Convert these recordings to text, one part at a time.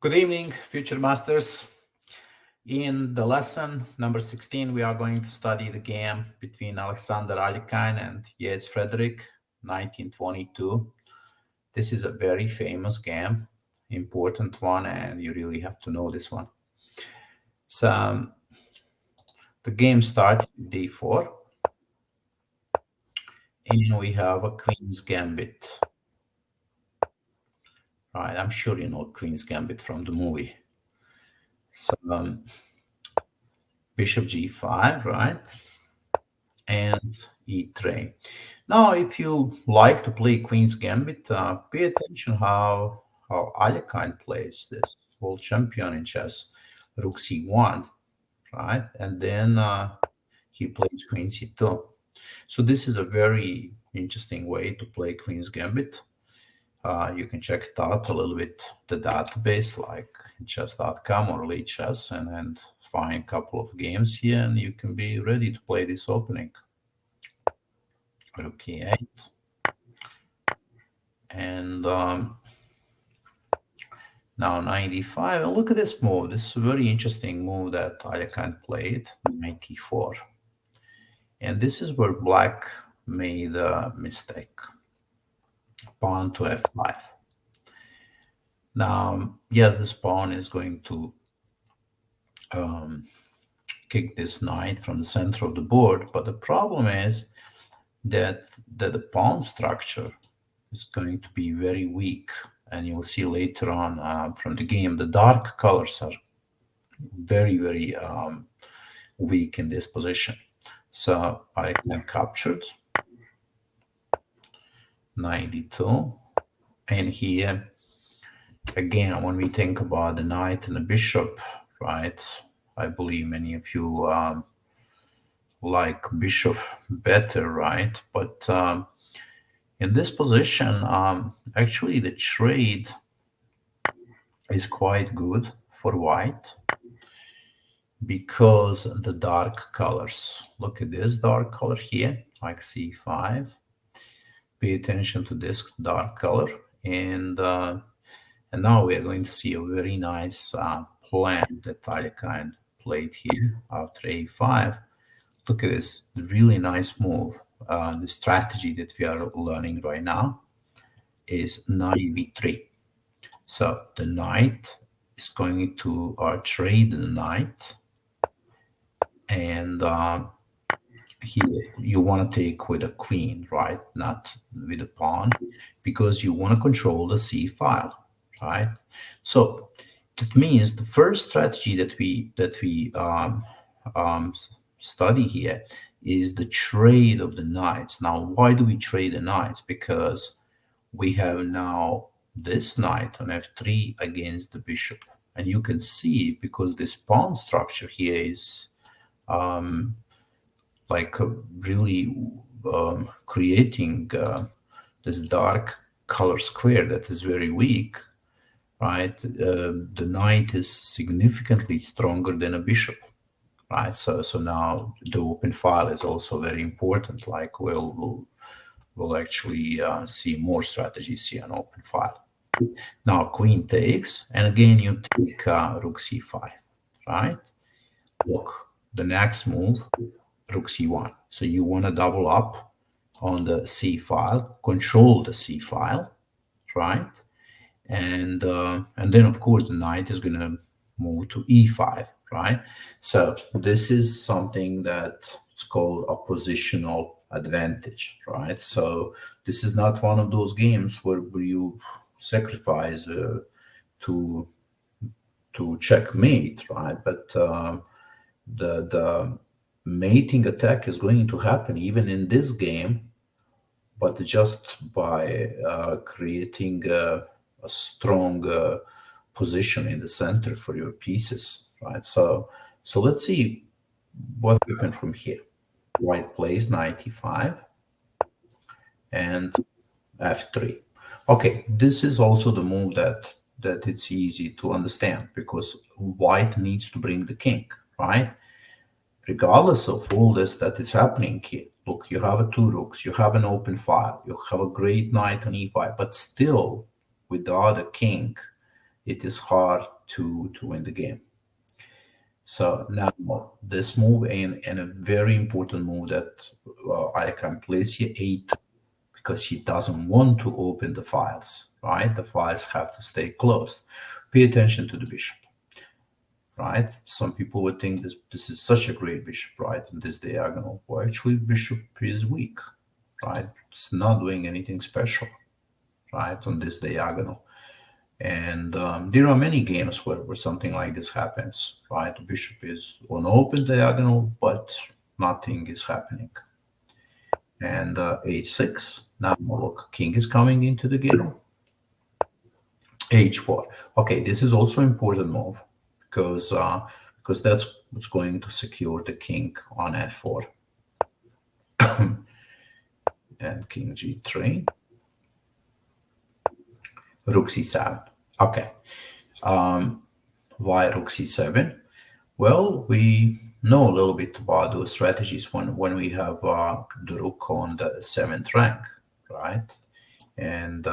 Good evening, future masters. In the lesson number 16, we are going to study the game between Alexander Alekhine and Yates Frederik, 1922. This is a very famous game, important one, and you really have to know this one. So the game starts with d4, and we have a Queen's Gambit. Right, I'm sure you know Queen's Gambit from the movie. So bishop g5, right? And e3. Now, if you like to play Queen's Gambit, pay attention how Alekhine plays this world champion in chess, Rook c1, right? And then he plays Queen c2. So this is a very interesting way to play Queen's Gambit. You can check it out a little bit, the database like chess.com or Chess, and find a couple of games here, and you can be ready to play this opening. Rook e8. And now 95. And look at this move. This is a very interesting move that Alekhine played, 94. And this is where black made a mistake. Pawn to f5. Now, yes, this pawn is going to kick this knight from the center of the board, but the problem is that the pawn structure is going to be very weak, and you'll see later on from the game the dark colors are very, very weak in this position. So I can captured 92, and here again, when we think about the knight and the bishop, right, I believe many of you like bishop better, right? But in this position, actually the trade is quite good for white because the dark colors, look at this dark color here, like c5. Pay attention to this dark color, and now we are going to see a very nice plan that Alekhine played here after a5. Look at this really nice move. The strategy that we are learning right now is knight b3. So the knight is going to trade the knight, and here you want to take with a queen, right? Not with a pawn, because you want to control the c file, right? So that means the first strategy that we study here is the trade of the knights. Now, why do we trade the knights? Because we have now this knight on f3 against the bishop, and you can see because this pawn structure here is like really creating this dark color square that is very weak, right? The knight is significantly stronger than a bishop, right? So now the open file is also very important. Like we'll actually see more strategies here on open file. Now queen takes, and again you take rook c5, right? Look, the next move, rook c1. So you want to double up on the c file, control the c file, right? And then of course the knight is going to move to e5, right? So this is something that it's called a positional advantage, right? So this is not one of those games where you sacrifice to checkmate, right? But the mating attack is going to happen even in this game, but just by creating a strong position in the center for your pieces, right? So let's see what happened from here. White plays knight e5 and f3. Okay, this is also the move that it's easy to understand because white needs to bring the king, right? Regardless of all this that is happening here, look, you have two rooks, you have an open file, you have a great knight on e5, but still without a king, it is hard to win the game. So now this move and a very important move that Alekhine plays here, eight, because he doesn't want to open the files, right? The files have to stay closed. Pay attention to the bishop, right? Some people would think this is such a great bishop, right? In this diagonal. Well, actually, bishop is weak, right? It's not doing anything special, right, on this diagonal. And there are many games where something like this happens, right? The bishop is on open diagonal, but nothing is happening. And h6. Now look, king is coming into the game. h4. Okay, this is also important move because that's what's going to secure the king on f4. And king g3. Rook c7. Okay. Why rook c7? Well, we know a little bit about those strategies when we have the rook on the 7th rank, right? And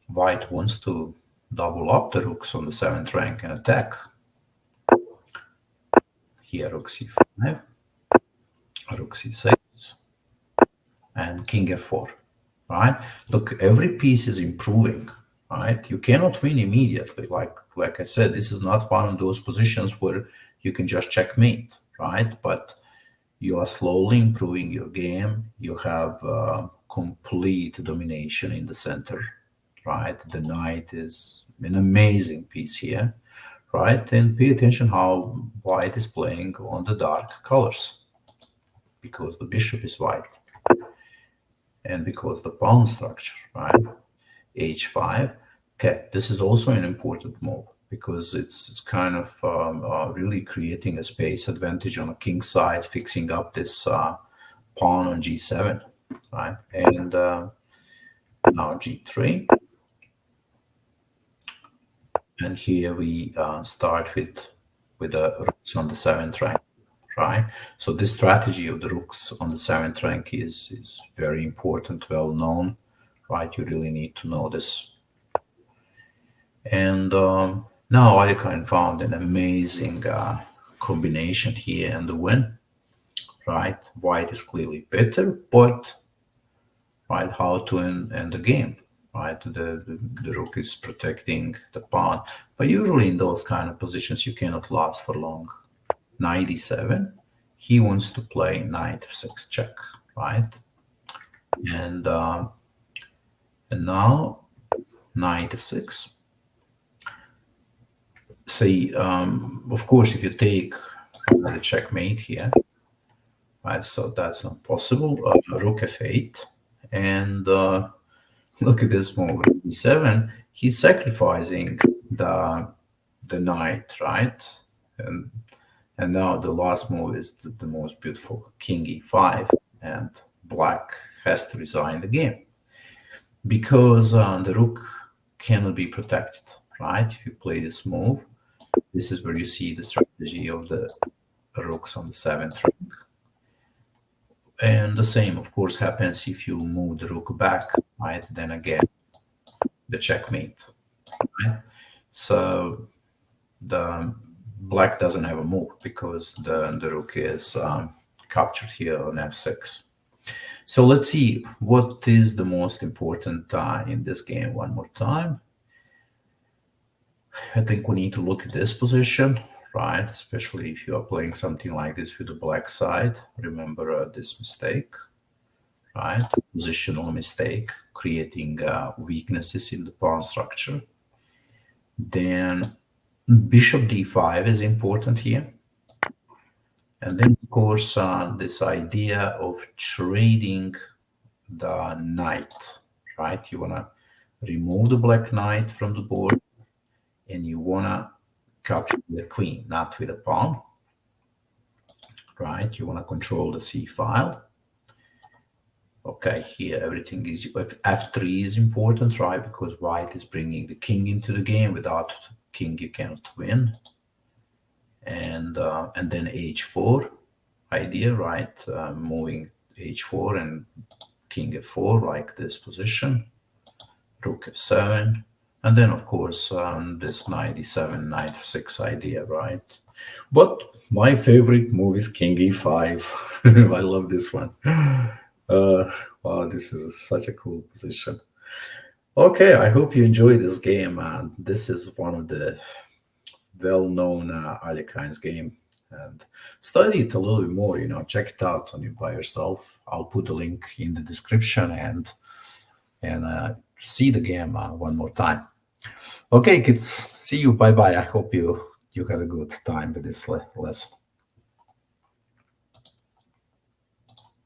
white wants to double up the rooks on the 7th rank and attack. Here rook c5, rook c6, and king f4, right? Look, every piece is improving, right? You cannot win immediately. Like I said, this is not one of those positions where you can just checkmate, right? But you are slowly improving your game. You have complete domination in the center, right? The knight is an amazing piece here, right? And pay attention how white is playing on the dark colors, because the bishop is white and because the pawn structure, right? h5. Okay, this is also an important move because it's kind of really creating a space advantage on the king side, fixing up this pawn on g7, right? And now g3. And here we start with the rooks on the 7th rank, right? So this strategy of the rooks on the 7th rank is very important, well known, right? You really need to know this. And now Alekhine found an amazing combination here and the win, right? White is clearly better, but right, how to end the game, right? The rook is protecting the pawn, but usually in those kind of positions you cannot last for long. Knight e7, he wants to play knight f6 check, right? And now knight f6. See, of course, if you take the checkmate here, right? So that's not possible. Rook f8, and look at this move, rook e7. He's sacrificing the knight, right? And now the last move is the most beautiful, king e5, and black has to resign the game because the rook cannot be protected, right? If you play this move, this is where you see the strategy of the rooks on the 7th rank. And the same, of course, happens if you move the rook back, right? Then again, the checkmate, right? So the black doesn't have a move because the rook is captured here on f6. So let's see what is the most important in this game one more time. I think we need to look at this position, right? Especially if you are playing something like this with the black side. Remember this mistake, right? Positional mistake, creating weaknesses in the pawn structure. Then bishop d5 is important here. And then, of course, this idea of trading the knight, right? You want to remove the black knight from the board, and you want to capture the queen, not with a pawn, right? You want to control the c file. Okay, here everything is f3 is important, right? Because white is bringing the king into the game. Without king, you cannot win. And then h4 idea, right? Moving h4 and king f4 like this position. Rook f7. And then, of course, this 97, 96 idea, right? But my favorite move is King E5. I love this one. Wow, this is such a cool position. Okay, I hope you enjoy this game. And this is one of the well-known Alekhine's game. And study it a little bit more, check it out on you by yourself. I'll put a link in the description and see the game one more time. Okay, kids, see you. Bye bye. I hope you had a good time with this lesson.